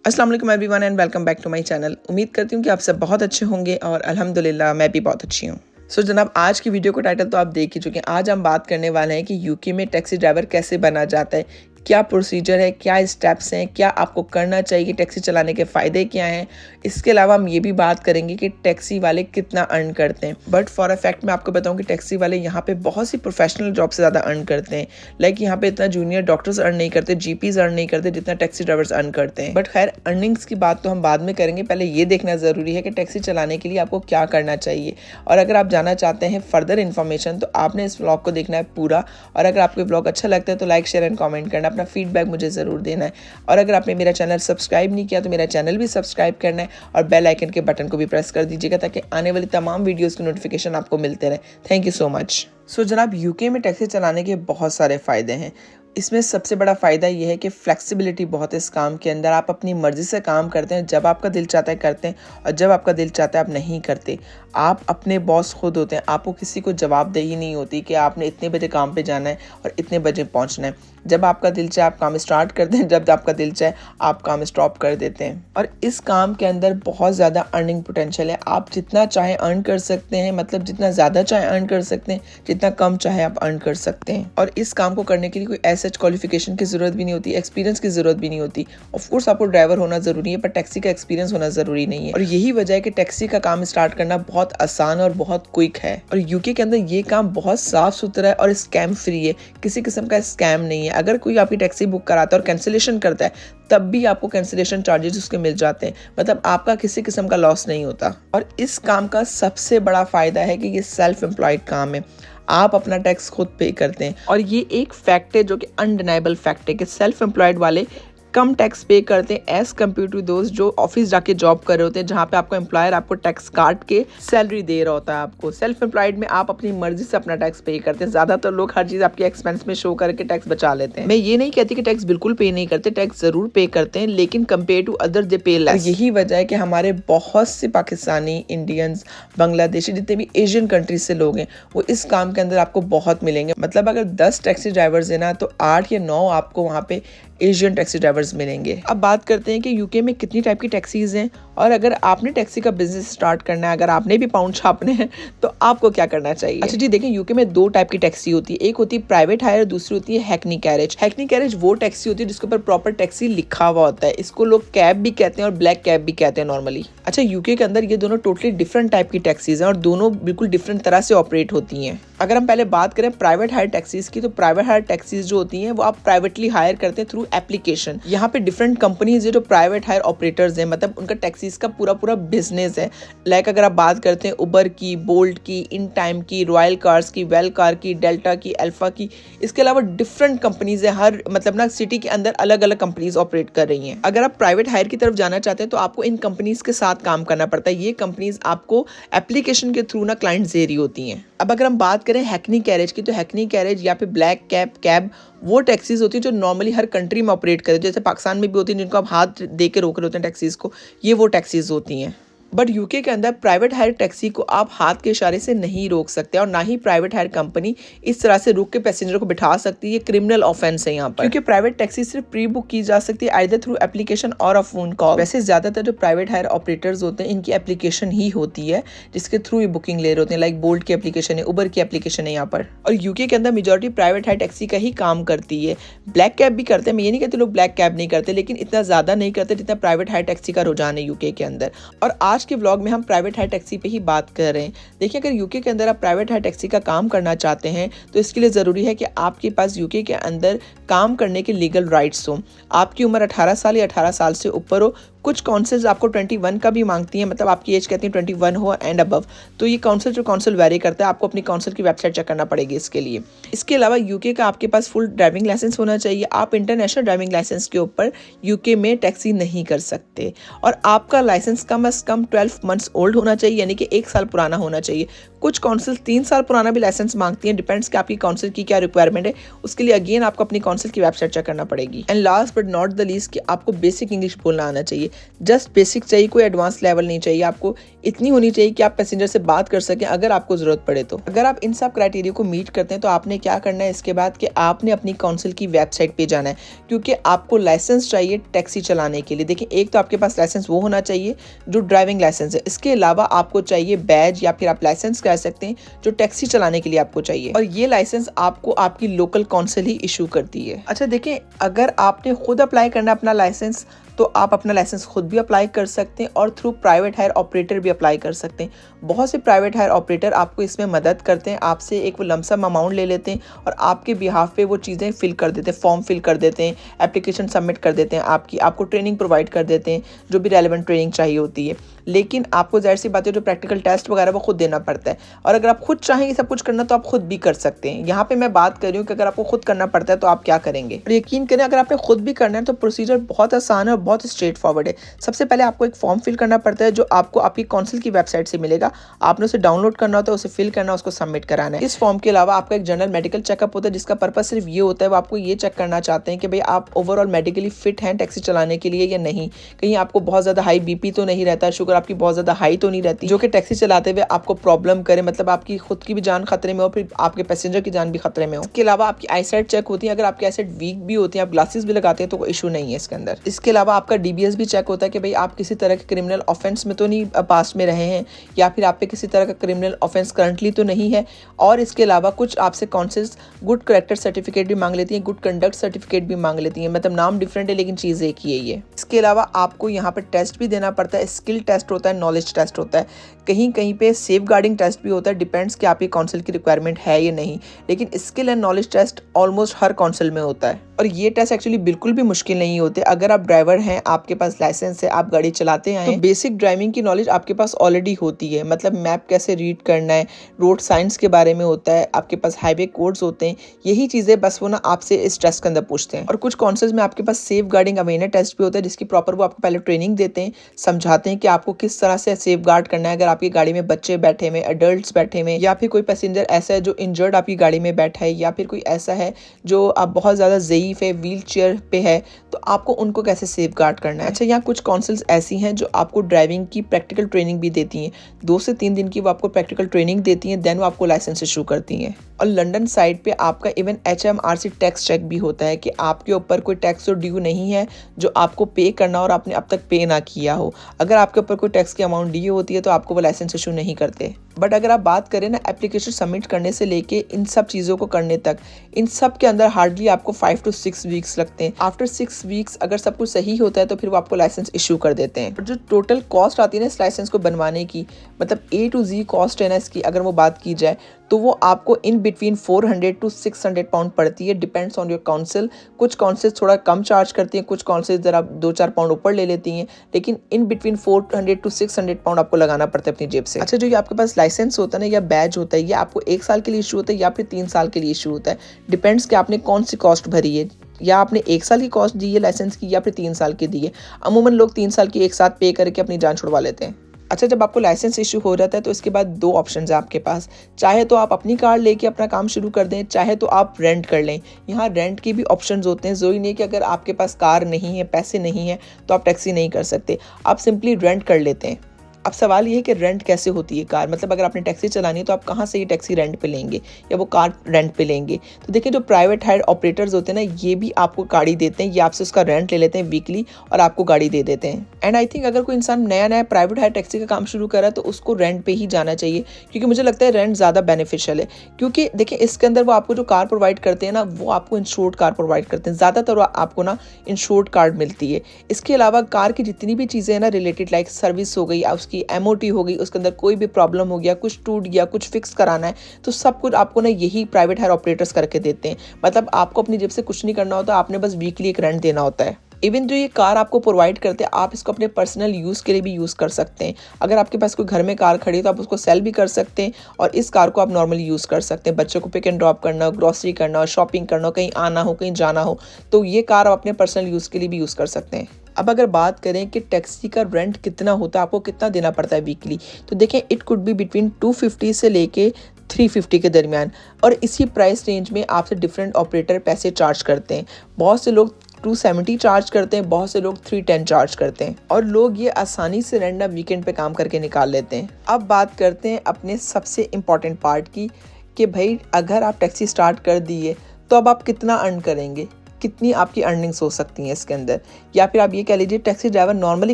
अस्सलाम वालेकुम everyone and welcome back to my channel. उम्मीद करती हूँ कि आप सब बहुत अच्छे होंगे और अल्हम्दुलिल्लाह मैं भी बहुत अच्छी हूँ। जनाब, आज की वीडियो का टाइटल तो आप देख ही चुके हैं। आज हम बात करने वाले हैं कि यूके में टैक्सी ड्राइवर कैसे बना जाता है, क्या प्रोसीजर है, क्या स्टेप्स हैं, क्या आपको करना चाहिए, कि टैक्सी चलाने के फ़ायदे क्या हैं। इसके अलावा हम ये भी बात करेंगे कि टैक्सी वाले कितना अर्न करते हैं। बट फॉर अ फैक्ट मैं आपको बताऊं कि टैक्सी वाले यहाँ पे बहुत सी प्रोफेशनल जॉब से ज़्यादा अर्न करते हैं। लाइक यहाँ पे इतना जूनियर डॉक्टर्स अर्न नहीं करते, जीपीज अर्न नहीं करते जितना टैक्सी ड्राइवर्स अर्न करते हैं। बट खैर, अर्निंग्स की बात तो हम बाद में करेंगे। पहले ये देखना ज़रूरी है कि टैक्सी चलाने के लिए आपको क्या करना चाहिए। और अगर आप जानना चाहते हैं फर्दर इन्फॉर्मेशन तो आपने इस व्लॉग को देखना है पूरा। और अगर आपको व्लॉग अच्छा लगता है तो लाइक, शेयर एंड कॉमेंट करना, अपना फीडबैक मुझे ज़रूर देना है। और अगर आपने मेरा चैनल सब्सक्राइब नहीं किया तो मेरा चैनल भी सब्सक्राइब करना है और बेल आइकन के बटन को भी प्रेस कर दीजिएगा ताकि आने वाली तमाम वीडियोस की नोटिफिकेशन आपको मिलते रहे। Thank you so much. जनाब, यूके में टैक्सी चलाने के बहुत सारे फ़ायदे हैं। इसमें सबसे बड़ा फ़ायदा ये है कि फ्लेक्सिबिलिटी बहुत है इस काम के अंदर। आप अपनी मर्ज़ी से काम करते हैं, जब आपका दिल चाहता है करते हैं और जब आपका दिल चाहता है आप नहीं करते। आप अपने बॉस खुद होते हैं, आपको किसी को जवाबदेही नहीं होती कि आपने इतने बजे काम पे जाना है और इतने बजे पहुंचना है। जब आपका दिल चाहे आप काम स्टार्ट करते हैं, जब आपका दिल चाहे आप काम स्टॉप कर देते हैं। और इस काम के अंदर बहुत ज़्यादा अर्निंग पोटेंशियल है। आप जितना चाहे अर्न कर सकते हैं, मतलब जितना ज़्यादा चाहे अर्न कर सकते हैं, जितना कम चाहे आप अर्न कर सकते हैं। और इस काम को करने के लिए कोई ऐसा क्वालिफिकेशन की ज़रूरत भी नहीं होती, एक्सपीरियंस की ज़रूरत भी नहीं होती। ऑफ कोर्स आपको ड्राइवर होना ज़रूरी है, पर टैक्सी का एक्सपीरियंस होना ज़रूरी नहीं है। और यही वजह है कि टैक्सी का काम स्टार्ट करना बहुत आसान और बहुत क्विक है। और यूके के अंदर ये काम बहुत साफ सुथरा है और स्कैम फ्री है। किसी किस्म का स्कैम नहीं है। अगर कोई आपकी टैक्सी बुक कराता है और कैंसिलेशन करता है तब भी आपको कैंसिलेशन चार्जेस उसके मिल जाते हैं। मतलब आपका किसी किस्म का लॉस नहीं होता। और इस काम का सबसे बड़ा फायदा है कि ये सेल्फ एम्प्लॉयड काम है। आप अपना टैक्स खुद पे करते हैं। और ये एक फैक्ट है जो कि अनडिनाइबल फैक्ट है कि सेल्फ एम्प्लॉयड वाले कम टैक्स पे करते हैं एज कम्पेयर टू दोस्त जो ऑफिस जाके जॉब कर रहे होते हैं, जहाँ पे आपको एम्प्लॉयर आपको टैक्स काट के सैलरी दे रहा होता है। आपको सेल्फ एम्प्लॉयड में आप अपनी मर्जी से अपना टैक्स पे करते हैं। ज़्यादातर लोग हर चीज़ आपके एक्सपेंस में शो करके टैक्स बचा लेते हैं। मैं ये नहीं कहती कि टैक्स बिल्कुल पे नहीं करते, टैक्स ज़रूर पे करते हैं, लेकिन कम्पेयर टू अदर दे पे लेस। यही वजह है कि हमारे बहुत से पाकिस्तानी, इंडियंस, बांग्लादेशी, जितने भी एशियन कंट्रीज से लोग हैं वो इस काम के अंदर आपको बहुत मिलेंगे। मतलब अगर 10 टैक्सी ड्राइवर्स हैं ना तो 8 या 9 आपको वहाँ पे एशियन टैक्सी ड्राइवर्स मिलेंगे। अब बात करते हैं कि यूके में कितनी टाइप की टैक्सीज हैं। और अगर आपने टैक्सी का बिजनेस स्टार्ट करना है, अगर आपने भी पाउंड छापने हैं तो आपको क्या करना चाहिए। अच्छा जी, देखें, यूके में 2 टाइप की टैक्सी होती है। एक होती है प्राइवेट हायर, दूसरी होती है हैकनी कैरेज। हैकनी कैरेज वो टैक्सी होती है जिसके ऊपर प्रॉपर टैक्सी लिखा हुआ होता है। इसको लोग कैब भी कहते हैं और ब्लैक कैब भी कहते हैं नॉर्मली। अच्छा, यूके के अंदर ये दोनों टोटली डिफरेंट टाइप की टैक्सीज हैं और दोनों बिल्कुल डिफरेंट तरह से ऑपरेट होती हैं। अगर हम पहले बात करें प्राइवेट हायर टैक्सीज की, तो प्राइवेट हायर टैक्सीज जो होती हैं वो आप प्राइवेटली हायर करते हैं थ्रू एप्लीकेशन। यहाँ पे डिफरेंट कंपनीज है जो प्राइवेट हायर ऑपरेटर्स हैं, मतलब उनका टैक्सीज का पूरा बिजनेस है। लाइक अगर आप बात करते हैं उबर की, बोल्ट की, इन टाइम की, रॉयल कार्स की, वेल कार की, डेल्टा की, अल्फा की, इसके अलावा डिफरेंट कंपनीज है। हर मतलब ना सिटी के अंदर अलग अलग कंपनीज ऑपरेट कर रही हैं। अगर आप प्राइवेट हायर की तरफ जाना चाहते हैं तो आपको इन कंपनीज के साथ काम करना पड़ता है। ये कंपनीज आपको एप्लीकेशन के थ्रू ना क्लाइंट दे रही होती हैं। अब अगर हम बात करें हैकनी कैरेज की, तो हैकनी कैरेज या फिर ब्लैक कैब वो टैक्सीज होती है जो नॉर्मली हर कंट्री में ऑपरेट करते हैं। जैसे पाकिस्तान में भी होती है जिनको आप हाथ दे के रोक रहे होते हैं टैक्सीज को, ये वो टैक्सीज होती हैं। बट यूके के अंदर प्राइवेट हायर टैक्सी को आप हाथ के इशारे से नहीं रोक सकते और ना ही प्राइवेट हायर कंपनी इस तरह से रोक के पैसेंजर को बिठा सकती है। ये क्रिमिनल ऑफेंस है यहाँ पर, क्योंकि प्राइवेट टैक्सी सिर्फ प्री बुक की जा सकती है आइदर थ्रू एप्लीकेशन और अ फोन कॉल। वैसे ज्यादातर जो प्राइवेट हायर ऑपरेटर्स होते हैं इनकी एप्लीकेशन ही होती है जिसके थ्रू ये बुकिंग ले रहे होते हैं। लाइक बोल्ट की एप्लीकेशन है, उबर की एप्लीकेशन है यहाँ पर। और यूके के अंदर मेजोरिटी प्राइवेट हायर टैक्सी का ही काम करती है। ब्लैक कैब भी करते हैं, मैं ये नहीं कहती लोग ब्लैक कैब नहीं करते, लेकिन इतना ज्यादा नहीं करते जितना प्राइवेट हायर टैक्सी का रुझान है यूके के अंदर। और आज के व्लॉग में हम प्राइवेट हायर टैक्सी पे ही बात कर रहे हैं। देखिए, अगर यूके के अंदर आप प्राइवेट हायर टैक्सी का काम करना चाहते हैं तो इसके लिए ज़रूरी है कि आपके पास यूके के अंदर काम करने के लीगल राइट्स हो, आपकी उम्र 18 साल या 18 साल से ऊपर हो। कुछ काउंसिल्स आपको 21 का भी मांगती हैं, मतलब आपकी एज कहती है 21 हो एंड अबव। तो ये काउंसिल वेरी करता है, आपको अपनी काउंसिल की वेबसाइट चेक करना पड़ेगी इसके लिए। इसके अलावा यूके का आपके पास फुल ड्राइविंग लाइसेंस होना चाहिए। आप इंटरनेशनल ड्राइविंग लाइसेंस के ऊपर यूके में टैक्सी नहीं कर सकते। और आपका लाइसेंस कम से कम 12 मंथ्स ओल्ड होना चाहिए, यानी कि 1 साल पुराना होना चाहिए। कुछ काउंसिल 3 साल पुराना भी लाइसेंस मांगती हैं, डिपेंड्स कि आपकी काउंसिल की क्या रिक्वायरमेंट है। उसके लिए अगेन आपको अपनी काउंसिल की वेबसाइट चेक करना पड़ेगी। And last but not the least कि आपको बेसिक इंग्लिश बोलना आना चाहिए। जस्ट बेसिक चाहिए, कोई एडवांस लेवल नहीं चाहिए। आपको इतनी होनी चाहिए कि आप पैसेंजर से बात कर सकें अगर आपको जरूरत पड़े तो। अगर आप इन सब क्राइटेरिया को मीट करते हैं तो आपने क्या करना है इसके बाद कि आपने अपनी काउंसिल की वेबसाइट पे जाना है, क्योंकि आपको लाइसेंस चाहिए टैक्सी चलाने के लिए। देखिए, एक तो आपके पास लाइसेंस वो होना चाहिए जो ड्राइविंग लाइसेंस है, इसके अलावा आपको चाहिए बैज या फिर आप लाइसेंस कह सकते हैं जो टैक्सी चलाने के लिए आपको चाहिए, और ये लाइसेंस आपको आपकी लोकल काउंसिल ही इशू करती है। अच्छा देखिए, अगर आपने खुद अप्लाई करना अपना लाइसेंस तो आप अपना लाइसेंस खुद भी अप्लाई कर सकते हैं और थ्रू प्राइवेट हायर ऑपरेटर भी अप्लाई कर सकते हैं। बहुत से प्राइवेट हायर ऑपरेटर आपको इसमें मदद करते हैं, आपसे एक वो लमसम अमाउंट ले लेते हैं और आपके बिहाफ पे वो चीज़ें फिल कर देते हैं, फॉर्म फिल कर देते हैं, एप्लीकेशन सबमिट कर देते हैं, आपको ट्रेनिंग प्रोवाइड कर देते हैं, जो भी रेलेवेंट ट्रेनिंग चाहिए होती है। लेकिन आपको जाहिर सी बात है जो प्रैक्टिकल टेस्ट वगैरह वो खुद देना पड़ता है, और अगर आप खुद चाहें ये सब कुछ करना तो आप खुद भी कर सकते हैं। यहाँ पे मैं बात कर रही हूँ कि अगर आपको खुद करना पड़ता है तो आप क्या करेंगे। और यकीन करें, अगर आपने खुद भी करना है तो प्रोसीजर बहुत आसान है और बहुत स्ट्रेट फॉरवर्ड है। सबसे पहले आपको एक फॉर्म फिल करना पड़ता है जो आपको आपकी काउंसिल की वेबसाइट से मिलेगा। आपने उसे डाउनलोड करना होता है, उसे फिल करना, उसको सबमिट कराना है। इस फॉर्म के अलावा आपका एक जनरल मेडिकल चेकअप होता है जिसका पर्पस सिर्फ ये होता है, वो आपको ये चेक करना चाहते हैं कि भाई आप ओवरऑल मेडिकली फिट हैं टैक्सी चलाने के लिए या नहीं। कहीं आपको बहुत ज्यादा हाई बीपी तो नहीं रहता, शुगर आपकी बहुत ज्यादा हाई तो नहीं रहती जो कि टैक्सी चलाते हुए आपको प्रॉब्लम करे, मतलब आपकी खुद की भी जान खतरे में हो, फिर आपके पैसेंजर की जान भी खतरे में हो। इसके अलावा आपकी आईसाइट चेक होती है, अगर आपकी आईसाइट वीक भी होती है, आप ग्लासेस भी लगाते हैं तो कोई इशू नहीं है इसके अंदर। इसके अलावा आपका डीबीएस भी चेक होता है कि भाई आप किसी तरह के क्रिमिनल ऑफेंस में तो नहीं पास में रहे हैं, या फिर आप पे किसी तरह का क्रिमिनल ऑफेंस करंटली तो नहीं है। और इसके अलावा कुछ आपसे काउंसिल्स गुड कैरेक्टर सर्टिफिकेट भी मांग लेती हैं, गुड कंडक्ट सर्टिफिकेट भी मांग लेती हैं, मतलब नाम डिफरेंट है लेकिन चीज़ एक ही है ये। इसके अलावा आपको यहाँ पर टेस्ट भी देना पड़ता है, स्किल टेस्ट होता है, नॉलेज टेस्ट होता है, कहीं कहीं पे सेफ गार्डिंग टेस्ट भी होता है, डिपेंड्स कि आपकी काउंसिल की रिक्वायरमेंट है या नहीं। लेकिन skill and knowledge test almost हर काउंसिल में होता है, और ये टेस्ट एक्चुअली बिल्कुल भी मुश्किल नहीं होते। अगर आप ड्राइवर हैं, आपके पास लाइसेंस है, आप गाड़ी चलाते हैं, तो बेसिक ड्राइविंग की नॉलेज आपके पास ऑलरेडी होती है, मतलब मैप कैसे रीड करना है, रोड साइंस के बारे में होता है, आपके पास हाईवे कोड्स होते हैं, यही चीज़ें बस वो ना आपसे इस टेस्ट के अंदर पूछते हैं। और कुछ काउंसिल्स में आपके पास सेफ गार्डिंग अवेयरनेस टेस्ट भी होता है जिसकी प्रॉपर वो आपको पहले ट्रेनिंग देते हैं, समझाते हैं कि आपको किस तरह से सेफ गार्ड करना है। अगर आपकी गाड़ी में बच्चे बैठे हुए, एडल्ट्स बैठे हुए, या फिर कोई पैसेंजर ऐसा है जो इंजर्ड आपकी गाड़ी में बैठा है, या फिर कोई ऐसा है जो आप बहुत ज़्यादा ज़ईफ है, व्हील चेयर पे है, तो आपको उनको कैसे सेफ गार्ड करना है। अच्छा, यहाँ कुछ काउंसिल्स ऐसी हैं जो आपको ड्राइविंग की प्रैक्टिकल ट्रेनिंग भी देती हैं, 2 से 3 दिन की वो आपको प्रैक्टिकल ट्रेनिंग देती हैं, देन वो आपको लाइसेंस इशू करती हैं। और लंदन साइड पे आपका इवन HMRC टैक्स चेक भी होता है कि आपके ऊपर कोई टैक्स तो ड्यू नहीं है जो आपको पे करना और आपने अब तक पे ना किया हो। अगर आपके ऊपर कोई टैक्स की अमाउंट ड्यू होती है तो आपको वो लाइसेंस इशू नहीं करते। बट अगर आप बात करें ना एप्लीकेशन सबमिट करने से लेके इन सब चीज़ों को करने तक, इन सब के अंदर हार्डली आपको 5 to 6 वीक्स लगते हैं। आफ्टर 6 वीक्स अगर सब कुछ सही होता है तो फिर वो आपको लाइसेंस इशू कर देते हैं। और जो टोटल कॉस्ट आती है ना इस लाइसेंस को बनवाने की, मतलब A to Z कॉस्ट है ना इसकी, अगर वो बात की जाए तो वो आपको इन बिटवीन 400 to 600 पाउंड पड़ती है, डिपेंड्स ऑन योर काउंसिल। कुछ काउंसिल थोड़ा कम चार्ज करती हैं, कुछ काउंसिल ज़रा 2-4 पाउंड ऊपर ले लेती हैं, लेकिन इन बिटवीन 400 to 600 पाउंड आपको लगाना पड़ता है अपनी जेब से। अच्छा, जो ये आपके पास लाइसेंस होता है ना या बैज होता है, ये आपको 1 साल के लिए इशू होता है या फिर 3 साल के लिए इशू होता है, डिपेंड्स कि आपने कौन सी कॉस्ट भरी है, या आपने 1 साल की कॉस्ट दी है लाइसेंस की या फिर 3 साल की दी है। अमूमन लोग 3 साल की एक साथ पे करके अपनी जान छुड़वा लेते हैं। अच्छा, जब आपको लाइसेंस इशू हो जाता है तो इसके बाद 2 ऑप्शंस है आपके पास, चाहे तो आप अपनी कार लेके अपना काम शुरू कर दें, चाहे तो आप रेंट कर लें। यहाँ रेंट के भी ऑप्शंस होते हैं, ज़रूरी नहीं कि अगर आपके पास कार नहीं है, पैसे नहीं है तो आप टैक्सी नहीं कर सकते, आप सिंपली रेंट कर लेते हैं। अब सवाल ये है कि रेंट कैसे होती है कार, मतलब अगर आपने टैक्सी चलानी है तो आप कहाँ से ये टैक्सी रेंट पे लेंगे या वो कार रेंट पे लेंगे। तो देखिए, जो प्राइवेट हायर ऑपरेटर्स होते हैं ना, ये भी आपको गाड़ी देते हैं, ये आपसे उसका रेंट ले लेते हैं वीकली और आपको गाड़ी दे देते हैं। एंड आई थिंक अगर कोई इंसान नया नया प्राइवेट हायर टैक्सी का काम शुरू कर रहा है तो उसको रेंट पे ही जाना चाहिए, क्योंकि मुझे लगता है रेंट ज़्यादा बेनिफिशियल है। क्योंकि देखिए, इसके अंदर वो आपको जो कार प्रोवाइड करते हैं ना, वो आपको इंश्योर्ड कार प्रोवाइड करते हैं, ज़्यादातर आपको ना इंश्योर्ड कार मिलती है। इसके अलावा कार की जितनी भी चीज़ें हैं ना रिलेटेड, लाइक सर्विस हो गई, उसकी MOT हो गई, उसके अंदर कोई भी प्रॉब्लम हो गया, कुछ टूट गया, कुछ फिक्स कराना है, तो सब कुछ आपको ना यही प्राइवेट हायर ऑपरेटर्स करके देते हैं। मतलब आपको अपनी जेब से कुछ नहीं करना होता, आपने बस वीकली एक रेंट देना होता है। इवन जो ये कार आपको प्रोवाइड करते हैं, आप इसको अपने पर्सनल यूज़ के लिए भी यूज़ कर सकते हैं। अगर आपके पास कोई घर में कार खड़ी है तो आप उसको सेल भी कर सकते हैं, और इस कार को आप नॉर्मली यूज़ कर सकते हैं। बच्चों को पिक एंड ड्रॉप करना, ग्रॉसरी करना, शॉपिंग करना, कहीं आना हो, कहीं जाना हो, तो ये कार आप अपने पर्सनल यूज़ के लिए भी यूज़ कर सकते हैं। अब अगर बात करें कि टैक्सी का रेंट कितना होता है, आपको कितना देना पड़ता है वीकली, तो देखें इट कुड बी बिटवीन 250 से लेके 350 के दरमियान। और इसी प्राइस रेंज में आपसे डिफरेंट ऑपरेटर पैसे चार्ज करते हैं। बहुत से लोग 270 चार्ज करते हैं, बहुत से लोग 310 चार्ज करते हैं, और लोग ये आसानी से रैंडम वीकेंड पे काम करके निकाल लेते हैं। अब बात करते हैं अपने सबसे इम्पॉर्टेंट पार्ट की, कि भाई अगर आप टैक्सी स्टार्ट कर दिए तो अब आप कितना अर्न करेंगे, कितनी आपकी अर्निंग्स हो सकती हैं इसके अंदर, या फिर आप ये कह लीजिए टैक्सी ड्राइवर नॉर्मली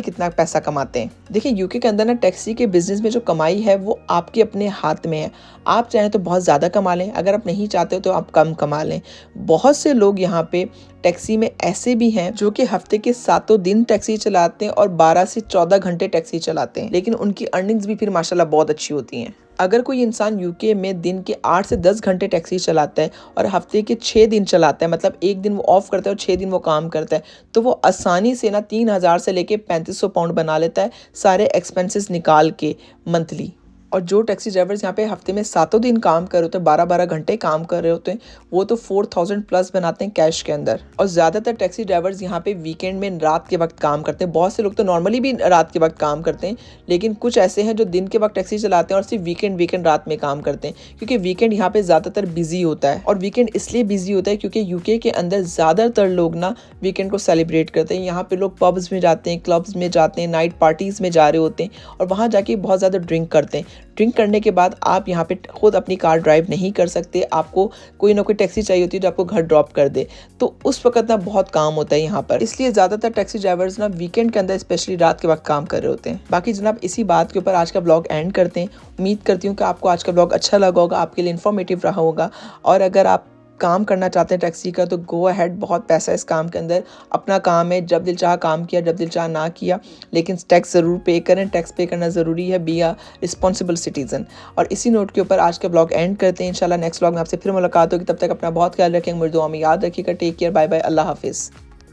कितना पैसा कमाते हैं। देखिए यूके के अंदर ना टैक्सी के बिजनेस में जो कमाई है वो आपके अपने हाथ में है। आप चाहें तो बहुत ज़्यादा कमा लें, अगर आप नहीं चाहते हो तो आप कम कमा लें। बहुत से लोग यहाँ पे टैक्सी में ऐसे भी हैं जो कि हफ्ते के 7 दिन टैक्सी चलाते हैं और 12 से 14 घंटे टैक्सी चलाते हैं, लेकिन उनकी अर्निंग्स भी फिर माशाल्लाह बहुत अच्छी होती हैं। अगर कोई इंसान यूके में दिन के 8 से 10 घंटे टैक्सी चलाता है और हफ्ते के 6 दिन चलाता है, मतलब एक दिन वो ऑफ करता है और 6 दिन वो काम करता है, तो वो आसानी से ना 3000 से लेके 3500 पाउंड बना लेता है सारे एक्सपेंसेस निकाल के मंथली। और जो टैक्सी ड्राइवर्स यहाँ पे हफ्ते में 7 दिन काम कर रहे होते हैं, 12-12 घंटे काम कर रहे होते हैं, वो तो 4000 प्लस बनाते हैं कैश के अंदर। और ज़्यादातर टैक्सी ड्राइवर्स यहाँ पे वीकेंड में रात के वक्त काम करते हैं। बहुत से लोग तो नॉर्मली भी रात के वक्त काम करते हैं, लेकिन कुछ ऐसे हैं जो दिन के वक्त टैक्सी चलाते हैं और सिर्फ वीकेंड रात में काम करते हैं, क्योंकि वीकेंड यहाँ पे ज़्यादातर बिजी होता है। और वीकेंड इसलिए बिजी होता है क्योंकि यूके के अंदर ज़्यादातर लोग ना वीकेंड को सेलिब्रेट करते हैं। यहाँ पे लोग पब्स में जाते हैं, क्लब्स में जाते हैं, नाइट पार्टीज़ में जा रहे होते हैं और वहाँ जाके बहुत ज़्यादा ड्रिंक करते हैं। ड्रिंक करने के बाद आप यहाँ पे खुद अपनी कार ड्राइव नहीं कर सकते, आपको कोई ना कोई टैक्सी चाहिए होती है जो आपको घर ड्रॉप कर दे, तो उस वक्त ना बहुत काम होता है यहाँ पर। इसलिए ज़्यादातर टैक्सी ड्राइवर्स ना वीकेंड के अंदर स्पेशली रात के वक्त काम कर रहे होते हैं। बाकी जनाब इसी बात के ऊपर आज का ब्लॉग एंड करते हैं। उम्मीद करती हूँ कि आपको आज का ब्लॉग अच्छा लगा होगा, आपके लिए इन्फॉर्मेटिव रहा होगा। और अगर आप काम करना चाहते हैं टैक्सी का तो गो अहेड, बहुत पैसा है इस काम के अंदर। अपना काम है, जब दिल चाह काम किया, जब दिल चाह ना किया, लेकिन टैक्स ज़रूर पे करें। टैक्स पे करना ज़रूरी है, बी अ रिस्पॉन्सिबल सिटीज़न। और इसी नोट के ऊपर आज का ब्लॉग एंड करते हैं। इंशाल्लाह नेक्स्ट ब्लॉग में आपसे फिर मुलाकात होगी। तब तक अपना बहुत ख्याल रखेंगे, मुझे दुआ में याद रखिएगा। टेक केयर, बाय बाय, अल्लाह हाफिज़।